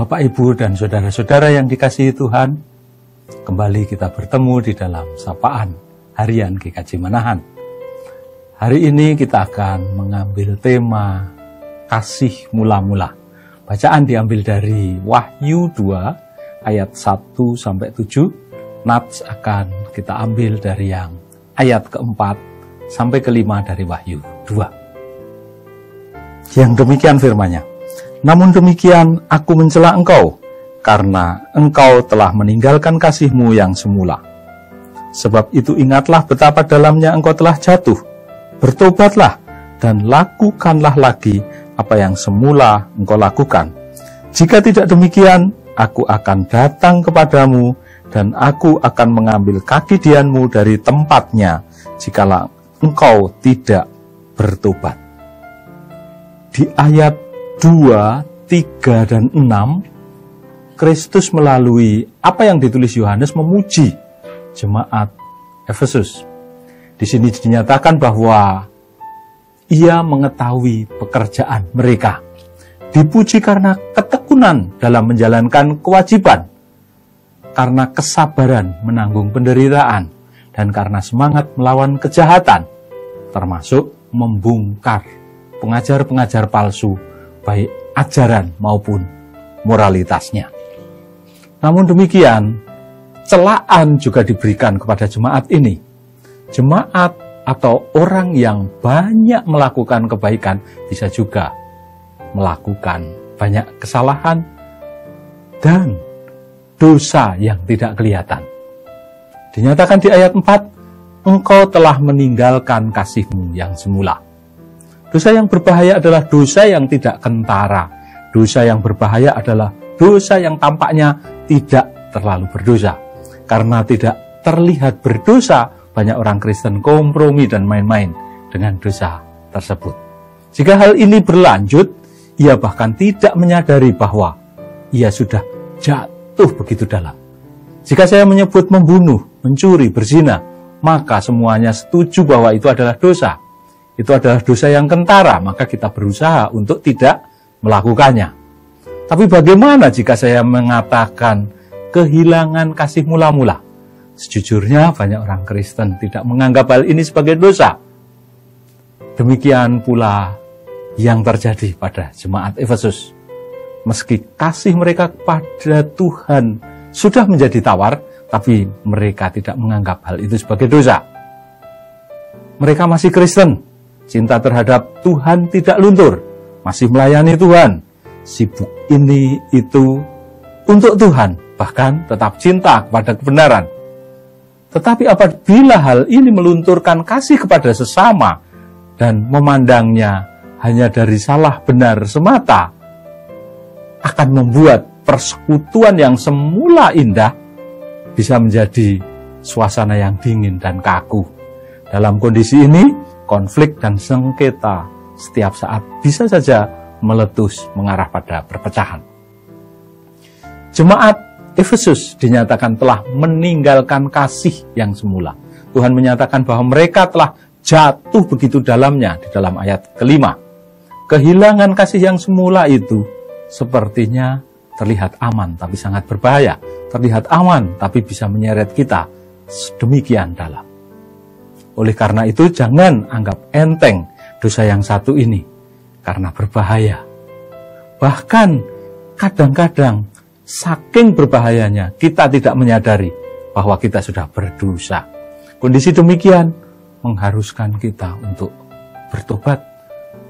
Bapak, Ibu, dan saudara-saudara yang dikasihi Tuhan, kembali kita bertemu di dalam Sapaan Harian GKJ Manahan. Hari ini kita akan mengambil tema kasih mula-mula. Bacaan diambil dari Wahyu 2 ayat 1-7. Nats akan kita ambil dari yang ayat keempat sampai kelima dari Wahyu 2. Yang demikian firman-Nya. Namun demikian aku mencela engkau, karena engkau telah meninggalkan kasihmu yang semula. Sebab itu ingatlah betapa dalamnya engkau telah jatuh. Bertobatlah dan lakukanlah lagi apa yang semula engkau lakukan. Jika tidak demikian, aku akan datang kepadamu dan aku akan mengambil kaki dianmu dari tempatnya, jikalau engkau tidak bertobat. Di ayat 2, 3, dan 6, Kristus melalui apa yang ditulis Yohanes memuji jemaat Efesus. Di sini dinyatakan bahwa ia mengetahui pekerjaan mereka. Dipuji karena ketekunan dalam menjalankan kewajiban, karena kesabaran menanggung penderitaan, dan karena semangat melawan kejahatan, termasuk membongkar pengajar-pengajar palsu, baik ajaran maupun moralitasnya. Namun demikian, celaan juga diberikan kepada jemaat ini. Jemaat atau orang yang banyak melakukan kebaikan bisa juga melakukan banyak kesalahan dan dosa yang tidak kelihatan. Dinyatakan di ayat 4, engkau telah meninggalkan kasihmu yang semula. Dosa yang berbahaya adalah dosa yang tidak kentara. Dosa yang berbahaya adalah dosa yang tampaknya tidak terlalu berdosa. Karena tidak terlihat berdosa, banyak orang Kristen kompromi dan main-main dengan dosa tersebut. Jika hal ini berlanjut, ia bahkan tidak menyadari bahwa ia sudah jatuh begitu dalam. Jika saya menyebut membunuh, mencuri, berzina, maka semuanya setuju bahwa itu adalah dosa. Itu adalah dosa yang kentara, maka kita berusaha untuk tidak melakukannya. Tapi bagaimana jika saya mengatakan kehilangan kasih mula-mula? Sejujurnya banyak orang Kristen tidak menganggap hal ini sebagai dosa. Demikian pula yang terjadi pada jemaat Efesus. Meski kasih mereka kepada Tuhan sudah menjadi tawar, tapi mereka tidak menganggap hal itu sebagai dosa. Mereka masih Kristen. Cinta terhadap Tuhan tidak luntur, masih melayani Tuhan, sibuk ini itu untuk Tuhan, bahkan tetap cinta kepada kebenaran. Tetapi apabila hal ini melunturkan kasih kepada sesama dan memandangnya hanya dari salah benar semata, akan membuat persekutuan yang semula indah bisa menjadi suasana yang dingin dan kaku. Dalam kondisi ini, konflik dan sengketa setiap saat bisa saja meletus mengarah pada perpecahan. Jemaat Efesus dinyatakan telah meninggalkan kasih yang semula. Tuhan menyatakan bahwa mereka telah jatuh begitu dalamnya di dalam ayat kelima. Kehilangan kasih yang semula itu sepertinya terlihat aman tapi sangat berbahaya. Terlihat aman tapi bisa menyeret kita sedemikian dalam. Oleh karena itu, jangan anggap enteng dosa yang satu ini, karena berbahaya. Bahkan, kadang-kadang, saking berbahayanya, kita tidak menyadari bahwa kita sudah berdosa. Kondisi demikian mengharuskan kita untuk bertobat,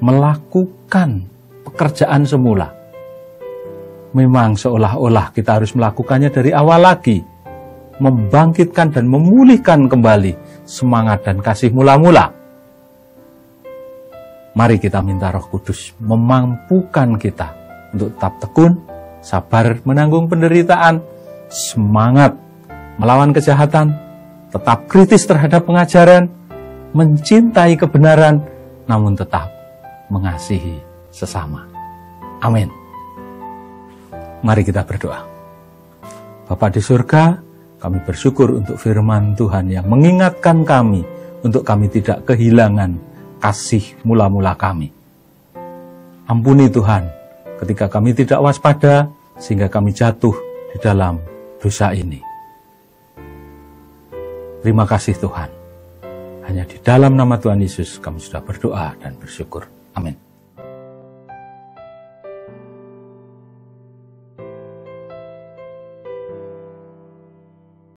melakukan pekerjaan semula. Memang seolah-olah kita harus melakukannya dari awal lagi, membangkitkan dan memulihkan kembali semangat dan kasih mula-mula. Mari kita minta Roh Kudus memampukan kita untuk tetap tekun, sabar menanggung penderitaan, semangat melawan kejahatan, tetap kritis terhadap pengajaran, mencintai kebenaran, namun tetap mengasihi sesama. Amin. Mari kita berdoa. Bapa di surga, kami bersyukur untuk firman Tuhan yang mengingatkan kami untuk kami tidak kehilangan kasih mula-mula kami. Ampuni Tuhan, ketika kami tidak waspada, sehingga kami jatuh di dalam dosa ini. Terima kasih Tuhan. Hanya di dalam nama Tuhan Yesus kami sudah berdoa dan bersyukur. Amin.